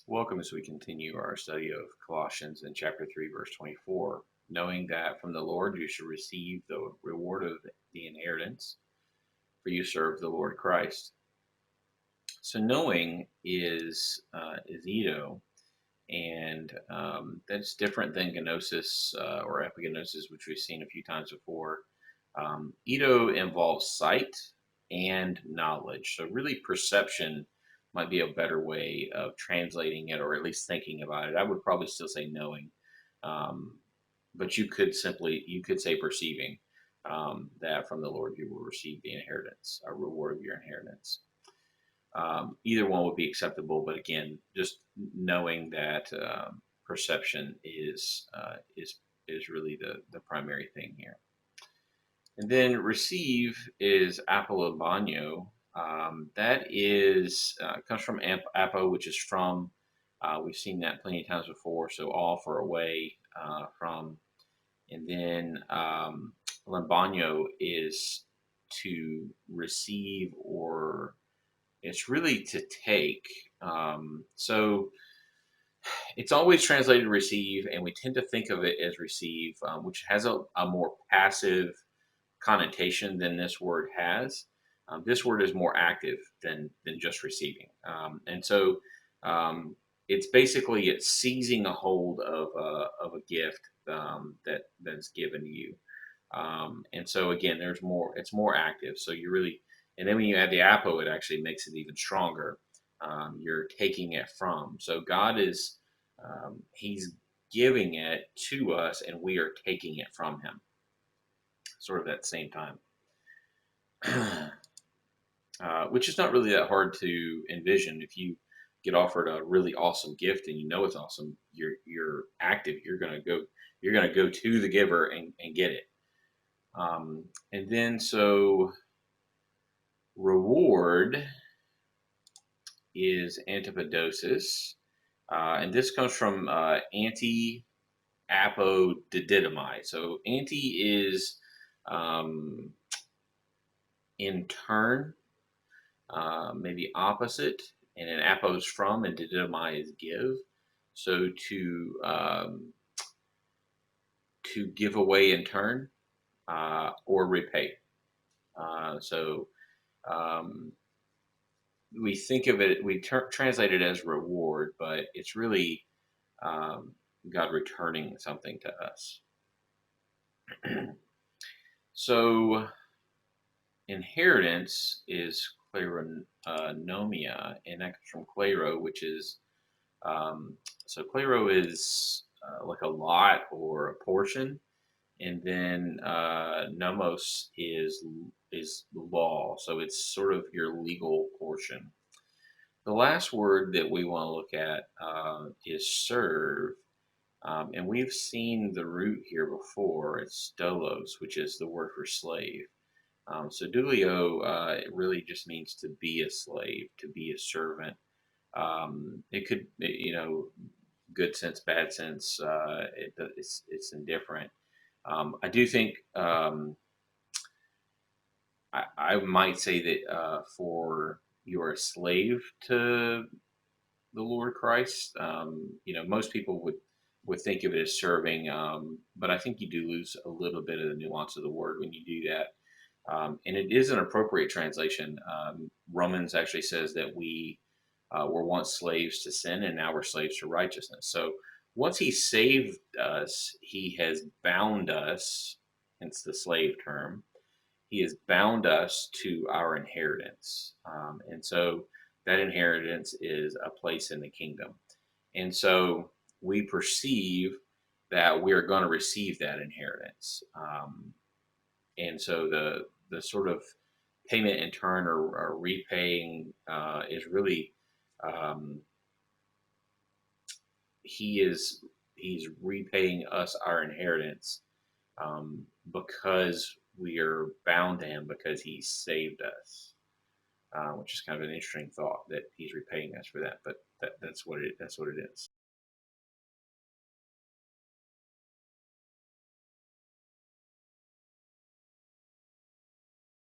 Welcome as we continue our study of Colossians in chapter 3, verse 24. Knowing that from the Lord you should receive the reward of the inheritance, for you serve the Lord Christ. So knowing is Edo, and that's different than gnosis or epignosis, which we've seen a few times before. Edo involves sight and knowledge, so really perception might be a better way of translating it, or at least thinking about it. I would probably still say knowing, um, but you could say perceiving that from the Lord you will receive the inheritance, a reward of your inheritance. Either one would be acceptable, but again, just knowing that perception is really the primary thing here. And then receive is apolobano. That is comes from apo, which is from. We've seen that plenty of times before. So off or away from. And then lambano is to receive, or it's really to take. So it's always translated receive, and we tend to think of it as receive, which has a more passive connotation than this word has. This word is more active than just receiving, and so it's basically it's seizing a hold of a gift that's given to you. And so again, there's more. It's more active. So you really, and then when you add the apo, it actually makes it even stronger. You're taking it from. So God is, He's giving it to us, and we are taking it from Him. Sort of at the same time. Which is not really that hard to envision. If you get offered a really awesome gift and you know it's awesome, you're active. You're gonna go to the giver and get it. And then so reward is antipodosis, and this comes from anti-apodidymai. So anti is um, in turn, maybe opposite, and then apo is from, and didymai is give. So to give away in turn or repay. So um, we think of it, translate it as reward, but it's really um, God returning something to us. So inheritance is kleronomia, and that comes from klero, which is so klero is like a lot or a portion, and then nomos is law, so it's sort of your legal portion. The last word that we want to look at is serve, and we've seen the root here before. It's dolos, which is the word for slave. So dulio, it really just means to be a slave, to be a servant. It could, good sense, bad sense. It's indifferent. I do think I might say that for you're a slave to the Lord Christ. Most people would think of it as serving, but I think you do lose a little bit of the nuance of the word when you do that. And it is an appropriate translation. Romans actually says that we were once slaves to sin, and now we're slaves to righteousness. So once He saved us, He has bound us. Hence the slave term. He has bound us to our inheritance. And so that inheritance is a place in the kingdom. And so we perceive that we are going to receive that inheritance. And so the sort of payment in turn, or repaying, is really um, he's repaying us our inheritance, because we are bound to Him because He saved us, which is kind of an interesting thought that He's repaying us for that. But that's what it is.